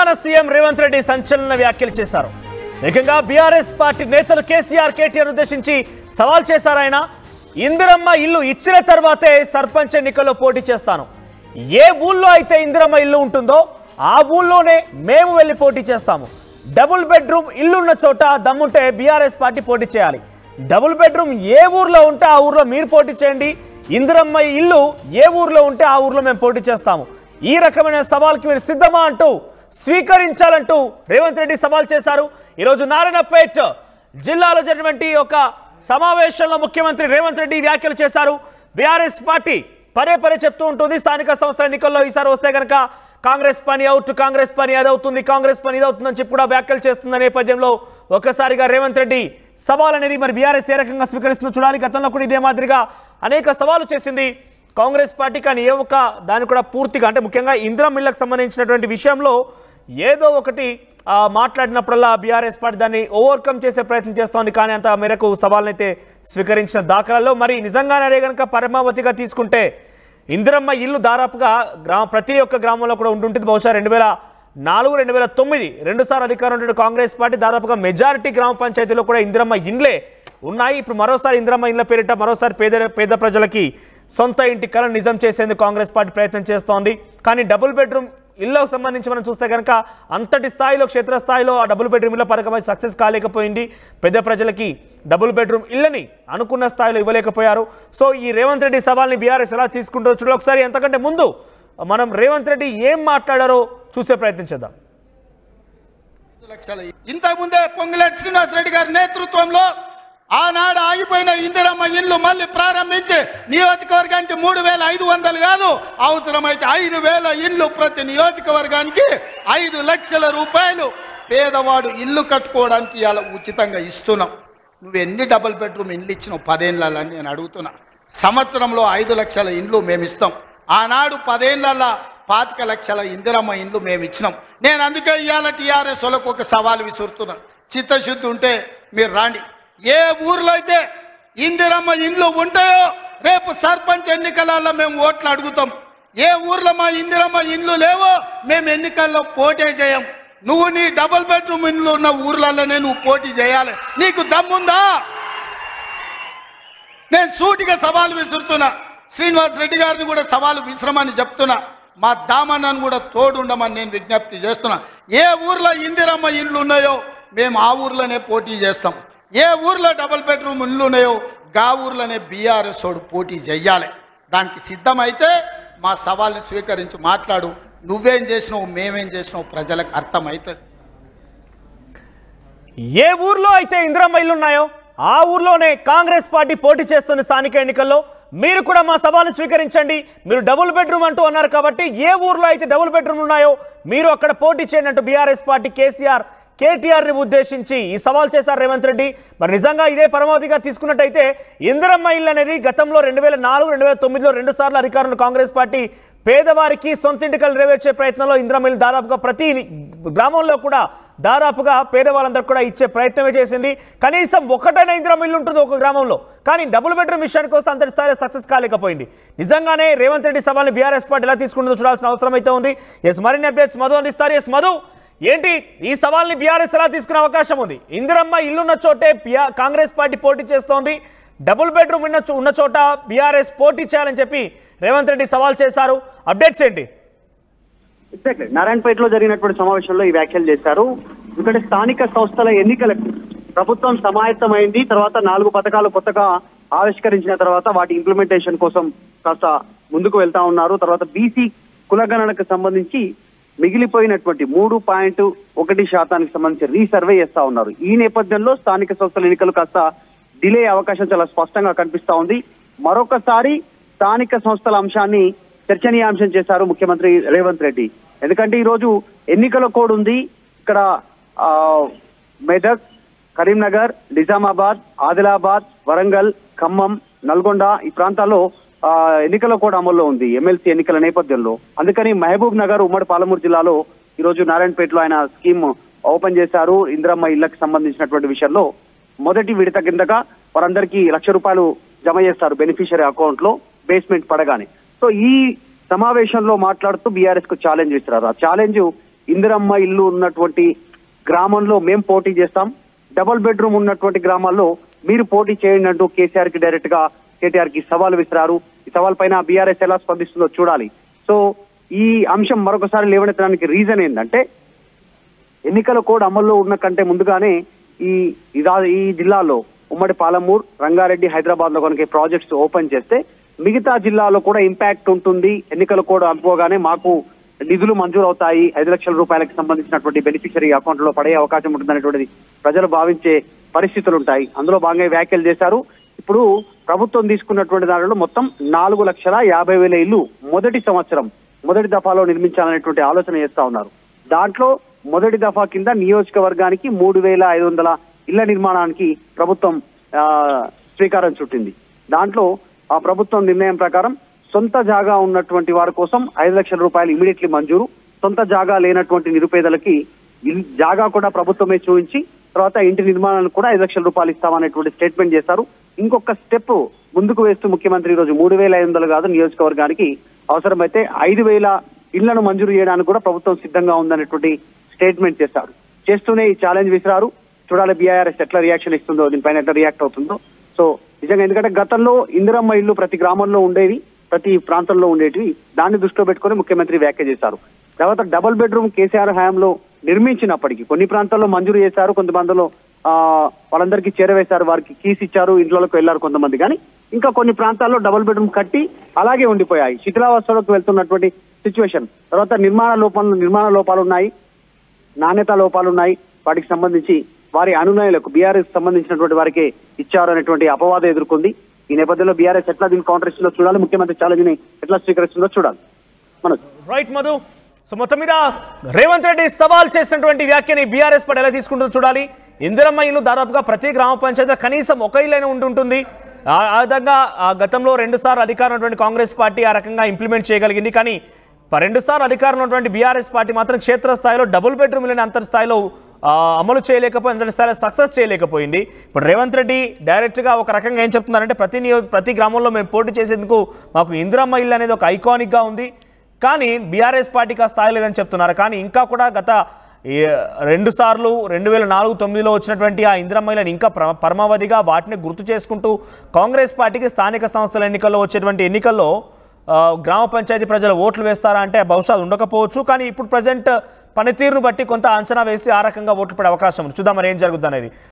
Telangana CM Revanth Reddy సంచలన వ్యాఖ్యలు చేశారు. ఏకంగా బీఆర్ఎస్ పార్టీ నేతలు కేసీఆర్ కేటీఆర్ ఉద్దేశించి సవాల్ చేశారు. ఆయన ఇందిరమ్మ ఇల్లు ఇచ్చిన తర్వాతే సర్పంచ్ ఎన్నికల్లో పోటీ చేస్తాను, ఏ ఊళ్ళో అయితే ఇందిరమ్మ ఇల్లు ఉంటుందో ఆ ఊళ్ళోనే మేము వెళ్ళి పోటీ చేస్తాము, డబుల్ బెడ్రూమ్ ఇల్లున్న చోట దమ్ముంటే బీఆర్ఎస్ పార్టీ పోటీ చేయాలి, డబుల్ బెడ్రూమ్ ఏ ఊర్లో ఉంటే ఆ ఊర్లో మీరు పోటీ చేయండి, ఇందిరమ్మ ఇల్లు ఏ ఊర్లో ఉంటే ఆ ఊర్లో మేము పోటీ చేస్తాము, ఈ రకమైన సవాల్కి మీరు సిద్ధమా అంటూ స్వీకరించాలంటూ రేవంత్ రెడ్డి సవాల్ చేశారు. ఈరోజు నారాయణపేట జిల్లాలో జరిగినటువంటి ఒక సమావేశంలో ముఖ్యమంత్రి రేవంత్ రెడ్డి వ్యాఖ్యలు చేశారు. బీఆర్ఎస్ పార్టీ పదే చెప్తూ ఉంటుంది స్థానిక సంస్థల ఎన్నికల్లో ఈసారి వస్తే కనుక కాంగ్రెస్ పని అవుట్, కాంగ్రెస్ పని అదవుతుంది, కాంగ్రెస్ పని ఇదవుతుందని చెప్పి కూడా వ్యాఖ్యలు చేస్తున్న నేపథ్యంలో ఒక్కసారిగా రేవంత్ రెడ్డి సవాల్ అనేది మరి బీఆర్ఎస్ ఏ రకంగా స్వీకరిస్తుందో చూడాలి. గతంలో కూడా ఇదే మాదిరిగా అనేక సవాలు చేసింది కాంగ్రెస్ పార్టీ, కానీ ఏ ఒక్క దాన్ని కూడా పూర్తిగా అంటే ముఖ్యంగా ఇందిరమ్మ ఇళ్లకు సంబంధించినటువంటి విషయంలో ఏదో ఒకటి మాట్లాడినప్పుడల్లా బీఆర్ఎస్ పార్టీ దాన్ని ఓవర్కమ్ చేసే ప్రయత్నం చేస్తోంది. కానీ అంత మేరకు సవాళ్ళనైతే స్వీకరించిన దాఖలాల్లో మరి నిజంగానే కనుక పరమావధిగా తీసుకుంటే ఇందిరమ్మ ఇల్లు దాదాపుగా ప్రతి ఒక్క గ్రామంలో కూడా ఉంటుంటుంది. బహుశా 2004, 2009 రెండుసార్లు అధికారం ఉన్న కాంగ్రెస్ పార్టీ దాదాపుగా మెజారిటీ గ్రామ పంచాయతీలో కూడా ఇందిరమ్మ ఇండ్లే ఉన్నాయి. ఇప్పుడు మరోసారి ఇందిరమ్మ ఇండ్ల పేరిట మరోసారి పేద ప్రజలకి సొంత ఇంటి కళ నిజం చేసేందుకు కాంగ్రెస్ పార్టీ ప్రయత్నం చేస్తోంది. కానీ డబుల్ బెడ్రూమ్ ఇళ్లకు సంబంధించి మనం చూస్తే కనుక అంతటి స్థాయిలో క్షేత్రస్థాయిలో ఆ డబుల్ బెడ్రూమ్ ఇళ్ల పథకం సక్సెస్ కాలేకపోయింది. పెద్ద ప్రజలకి డబుల్ బెడ్రూమ్ ఇళ్ళని అనుకున్న స్థాయిలో ఇవ్వలేకపోయారు. సో ఈ రేవంత్ రెడ్డి సవాల్ని బీఆర్ఎస్ ఎలా తీసుకుంటారో చూడాలి. ఒకసారి ఎంతకంటే ముందు మనం రేవంత్ రెడ్డి ఏం మాట్లాడారో చూసే ప్రయత్నం చేద్దాం. ఇంతకుముందే పొంగులేటి శ్రీనివాసరెడ్డి గారి నేతృత్వంలో ఆనాడు ఆగిపోయిన ఇందిరమ్మ ఇల్లు మళ్ళీ ప్రారంభించి నియోజకవర్గానికి 3,500 కాదు, అవసరమైతే 5,000 ఇల్లు ప్రతి నియోజకవర్గానికి 5 లక్షల రూపాయలు పేదవాడు ఇల్లు కట్టుకోవడానికి ఇలా ఉచితంగా ఇస్తున్నాం. నువ్వు ఎన్ని డబుల్ బెడ్రూమ్ ఇల్లు ఇచ్చినావు 10 ఏళ్ళని నేను అడుగుతున్నా. సంవత్సరంలో 5 లక్షల ఇండ్లు మేము ఇస్తాం. ఆనాడు 10 ఏళ్ళ 25 లక్షల ఇందిరమ్మ ఇండ్లు మేము ఇచ్చినాం. నేను అందుకే ఇవాళ టీఆర్ఎస్ వాళ్ళకు ఒక సవాల్ విసురుతున్నా. చిత్తశుద్ధి ఉంటే మీరు రాండి. ఏ ఊర్లో అయితే ఇందిరమ్మ ఇండ్లు ఉంటాయో రేపు సర్పంచ్ ఎన్నికలలో మేము ఓట్లు అడుగుతాం. ఏ ఊర్లో మా ఇందిరమ్మ ఇండ్లు లేవో మేము ఎన్నికల్లో పోటీ చేయం. నువ్వు నీ డబుల్ బెడ్రూమ్ ఇండ్లు ఉన్న ఊర్లలోనే నువ్వు పోటీ చేయాలి. నీకు దమ్ముందా? నేను సూటిగా సవాలు విసురుతున్నా. శ్రీనివాస్ రెడ్డి గారిని కూడా సవాలు విసిరమని చెప్తున్నా. మా దామన్నను కూడా తోడుండమని నేను విజ్ఞప్తి చేస్తున్నా. ఏ ఊర్లో ఇందిరమ్మ ఇండ్లు ఉన్నాయో మేము ఆ ఊర్లోనే పోటీ చేస్తాం. ఏ ఊర్లో డబుల్ బెడ్రూమ్ ఇల్లు ఉన్నాయో గా ఊర్లోనే బీఆర్ఎస్ వాడు పోటీ చెయ్యాలి. దానికి సిద్ధమైతే మా సవాల్ని స్వీకరించి మాట్లాడు. నువ్వేం చేసినావు, మేమేం చేసినావు ప్రజలకు అర్థమవుతుంది. ఏ ఊర్లో అయితే ఇందిరమ్మ ఇల్లు ఉన్నాయో ఆ ఊర్లోనే కాంగ్రెస్ పార్టీ పోటీ చేస్తున్న స్థానిక ఎన్నికల్లో మీరు కూడా మా సవాల్ని స్వీకరించండి. మీరు డబుల్ బెడ్రూమ్ అంటూ అన్నారు కాబట్టి ఏ ఊర్లో అయితే డబుల్ బెడ్రూమ్ ఉన్నాయో మీరు అక్కడ పోటీ చేయండి అంటూ బీఆర్ఎస్ పార్టీ కేటీఆర్ని ఉద్దేశించి ఈ సవాల్ చేశారు రేవంత్ రెడ్డి. మరి నిజంగా ఇదే పరమావధిగా తీసుకున్నట్టయితే ఇందిరమ్మ ఇల్లు అనేది గతంలో 2004, 2009లో 2 సార్లు అధికారంలో కాంగ్రెస్ పార్టీ పేదవారికి సొంత ఇంటికలు నెరవేర్చే ప్రయత్నంలో ఇందిరమ్మ ఇల్లు దాదాపుగా ప్రతి గ్రామంలో కూడా దాదాపుగా పేదవాళ్ళందరూ కూడా ఇచ్చే ప్రయత్నమే చేసింది. కనీసం ఒకటైనా ఇందిరమ్మ ఇల్లు ఉంటుంది ఒక గ్రామంలో. కానీ డబుల్ బెడ్రూమ్ విషయానికి వస్తే అంతటి స్థాయిలో సక్సెస్ కాలేకపోయింది. నిజంగానే రేవంత్ రెడ్డి సవాల్ని బీఆర్ఎస్ పార్టీ ఎలా తీసుకుంటుందో చూడాల్సిన అవసరం అయితే ఉంది. మరిన్ని అప్డేట్స్ మధు అందిస్తారు. మధు, ఏంటి ఈ సవాల్ని బీఆర్ఎస్ ఎలా తీసుకునే అవకాశం ఉంది? ఇందిరమ్మ ఇల్లున్న చోటే కాంగ్రెస్ పార్టీ పోటీ చేస్తోంది, డబుల్ బెడ్రూమ్ ఉన్న చోట బీఆర్ఎస్ పోటీ చేయాలని చెప్పి రేవంత్ రెడ్డి సవాల్ చేశారు. అప్డేట్స్ ఏంటి? ఎగ్జాక్ట్లీ నారాయణపేటలో జరిగినటువంటి సమావేశంలో ఈ వ్యాఖ్యలు చేశారు. ఇక్కడ స్థానిక సంస్థల ఎన్నికలకు ప్రభుత్వం సమాయత్తమైంది. తర్వాత 4 పథకాలు కొత్తగా ఆవిష్కరించిన తర్వాత వాటి ఇంప్లిమెంటేషన్ కోసం కాస్త ముందుకు వెళ్తా ఉన్నారు. తర్వాత బీసీ కులగణనకు సంబంధించి మిగిలిపోయినటువంటి 3.1% సంబంధించి రీసర్వే చేస్తా ఉన్నారు. ఈ నేపథ్యంలో స్థానిక సంస్థల ఎన్నికలు కాస్త డిలే అవకాశం చాలా స్పష్టంగా కనిపిస్తా ఉంది. మరొకసారి స్థానిక సంస్థల అంశాన్ని చర్చనీయాంశం చేశారు ముఖ్యమంత్రి రేవంత్ రెడ్డి. ఎందుకంటే ఈరోజు ఎన్నికల కోడ్ ఉంది. ఇక్కడ మెదక్, కరీంనగర్, నిజామాబాద్, ఆదిలాబాద్, వరంగల్, ఖమ్మం, నల్గొండ ఈ ప్రాంతాల్లో ఎన్నికల కోడ్ అమల్లో ఉంది ఎమ్మెల్సీ ఎన్నికల నేపథ్యంలో. అందుకని మహబూబ్ నగర్, ఉమ్మడి పాలమూరు జిల్లాలో ఈరోజు నారాయణపేటలో ఆయన స్కీమ్ ఓపెన్ చేశారు. ఇందిరమ్మ ఇళ్లకు సంబంధించినటువంటి విషయంలో మొదటి విడత కిందగా వారందరికీ ₹1,00,000 జమ చేస్తారు బెనిఫిషియరీ అకౌంట్ లో బేస్మెంట్ పడగానే. సో ఈ సమావేశంలో మాట్లాడుతూ బీఆర్ఎస్ కు ఛాలెంజ్ ఇస్తున్నారు. ఆ ఛాలెంజ్ ఇందిరమ్మ ఇల్లు ఉన్నటువంటి గ్రామంలో మేము పోటీ చేస్తాం, డబుల్ బెడ్రూమ్ ఉన్నటువంటి గ్రామాల్లో మీరు పోటీ చేయండి అంటూ కేసీఆర్ కి డైరెక్ట్ గా కేటీఆర్ కి సవాల్ విసిరారు. ఈ సవాల్ పైన బీఆర్ఎస్ ఎలా స్పందిస్తుందో చూడాలి. సో ఈ అంశం మరొకసారి లేవనెత్తడానికి రీజన్ ఏంటంటే ఎన్నికల కోడ్ అమల్లో ఉన్న కంటే ముందుగానే ఈ జిల్లాలో ఉమ్మడి పాలమూరు, రంగారెడ్డి, హైదరాబాద్ లో కనుక ప్రాజెక్ట్స్ ఓపెన్ చేస్తే మిగతా జిల్లాలో కూడా ఇంపాక్ట్ ఉంటుంది. ఎన్నికల కోడ్ అయిపోగానే మాకు నిధులు మంజూరు అవుతాయి, 5 లక్షల రూపాయలకు సంబంధించినటువంటి బెనిఫిషరీ అకౌంట్ లో పడే అవకాశం ఉంటుందనేటువంటిది ప్రజలు భావించే పరిస్థితులు ఉంటాయి. అందులో భాగంగా వ్యాఖ్యలు చేశారు. ఇప్పుడు ప్రభుత్వం తీసుకున్నటువంటి దానిలో మొత్తం 4,50,000 ఇల్లు మొదటి సంవత్సరం మొదటి దఫాలో నిర్మించాలనేటువంటి ఆలోచన చేస్తా ఉన్నారు. దాంట్లో మొదటి దఫా కింద నియోజకవర్గానికి 3,500 ఇళ్ల నిర్మాణానికి ప్రభుత్వం శ్రీకారం చుట్టింది. దాంట్లో ఆ ప్రభుత్వం నిర్ణయం ప్రకారం సొంత జాగా ఉన్నటువంటి వారి కోసం 5 లక్షల రూపాయలు ఇమీడియట్లీ మంజూరు, సొంత జాగా లేనటువంటి నిరుపేదలకి జాగా కూడా ప్రభుత్వమే చూపించి తర్వాత ఇంటి నిర్మాణానికి కూడా 5 లక్షల రూపాయలు ఇస్తామనేటువంటి స్టేట్మెంట్ చేశారు. ఇంకొక స్టెప్ ముందుకు వేస్తూ ముఖ్యమంత్రి ఈరోజు 3,500 కాదు, నియోజకవర్గానికి అవసరమైతే 5,000 ఇళ్లను మంజూరు చేయడానికి కూడా ప్రభుత్వం సిద్ధంగా ఉందనేటువంటి స్టేట్మెంట్ చేశారు. చేస్తూనే ఈ ఛాలెంజ్ విసిరారు. చూడాలి బీఆర్ఎస్ ఎట్లా రియాక్షన్ ఇస్తుందో, దీనిపైన ఎట్లా రియాక్ట్ అవుతుందో. సో నిజంగా ఎందుకంటే గతంలో ఇందిరమ్మ ఇల్లు ప్రతి గ్రామంలో ఉండేవి, ప్రతి ప్రాంతంలో ఉండేటివి. దాన్ని దృష్టిలో పెట్టుకుని ముఖ్యమంత్రి వ్యాఖ్య చేశారు. తర్వాత డబుల్ బెడ్రూమ్ కేసీఆర్ హయాంలో నిర్మించినప్పటికీ కొన్ని ప్రాంతాల్లో మంజూరు చేశారు, కొంతమందిలో వాళ్ళందరికీ చేరవేశారు, వారికి కీస్ ఇచ్చారు, ఇంట్లోకి వెళ్లారు కొంతమంది. కానీ ఇంకా కొన్ని ప్రాంతాల్లో డబుల్ బెడ్రూమ్ కట్టి అలాగే ఉండిపోయాయి, శిథిలావస్థలోకి వెళ్తున్నటువంటి సిచ్యువేషన్. తర్వాత నిర్మాణ లోపాలు ఉన్నాయి, నాణ్యత లోపాలు ఉన్నాయి. వాటికి సంబంధించి వారి అనునయులకు బీఆర్ఎస్ సంబంధించినటువంటి వారికి ఇచ్చారు అనేటువంటి అపవాదం ఎదుర్కొంది. ఈ నేపథ్యంలో బీఆర్ఎస్ ఎట్లా దీన్ని కౌంటర్ ఇస్తుందో చూడాలి, ముఖ్యమంత్రి ఛాలెంజ్ ని ఎట్లా స్వీకరిస్తుందో చూడాలి. రైట్ మధు. సో మొత్తం మీద రేవంత్ రెడ్డి సవాల్ చేసినటువంటి వ్యాఖ్యని బీఆర్ఎస్ పార్టీ ఎలా తీసుకుంటుందో చూడాలి. ఇందిరమ్మ ఇల్లు దాదాపుగా ప్రతి గ్రామ పంచాయతీ కనీసం ఒక ఇల్లైనా ఉంటుంటుంది. ఆ విధంగా గతంలో 2 సార్లు అధికారం ఉన్నటువంటి కాంగ్రెస్ పార్టీ ఆ రకంగా ఇంప్లిమెంట్ చేయగలిగింది. కానీ 2 సార్లు అధికారంలో ఉన్నటువంటి బీఆర్ఎస్ పార్టీ మాత్రం క్షేత్రస్థాయిలో డబుల్ బెడ్రూమ్ లేని అంతర్స్థాయిలో అమలు చేయలేకపోయింది, అంతర్స్థాయిలో సక్సెస్ చేయలేకపోయింది. ఇప్పుడు రేవంత్ రెడ్డి డైరెక్ట్గా ఒక రకంగా ఏం చెప్తున్నారంటే ప్రతి గ్రామంలో మేము పోటీ చేసేందుకు మాకు ఇందిరమ్మ ఇల్లు అనేది ఒక ఐకానిక్గా ఉంది, కానీ బీఆర్ఎస్ పార్టీకి ఆ స్థాయి లేదని చెప్తున్నారు. కానీ ఇంకా కూడా గత 2 సార్లు 2004-9లో వచ్చినటువంటి ఆ ఇందిరమ్మ ఇల్లుని ఇంకా పరమావధిగా వాటిని గుర్తు చేసుకుంటూ కాంగ్రెస్ పార్టీకి స్థానిక సంస్థల ఎన్నికల్లో వచ్చేటువంటి ఎన్నికల్లో గ్రామ పంచాయతీ ప్రజలు ఓట్లు వేస్తారా అంటే బహుశా ఉండకపోవచ్చు. కానీ ఇప్పుడు ప్రజెంట్ పనితీరును బట్టి కొంత అంచనా వేసి ఆ రకంగా ఓట్లు పడే అవకాశం ఉంది. చూద్దాం మరి ఏం జరుగుతుంది అనేది.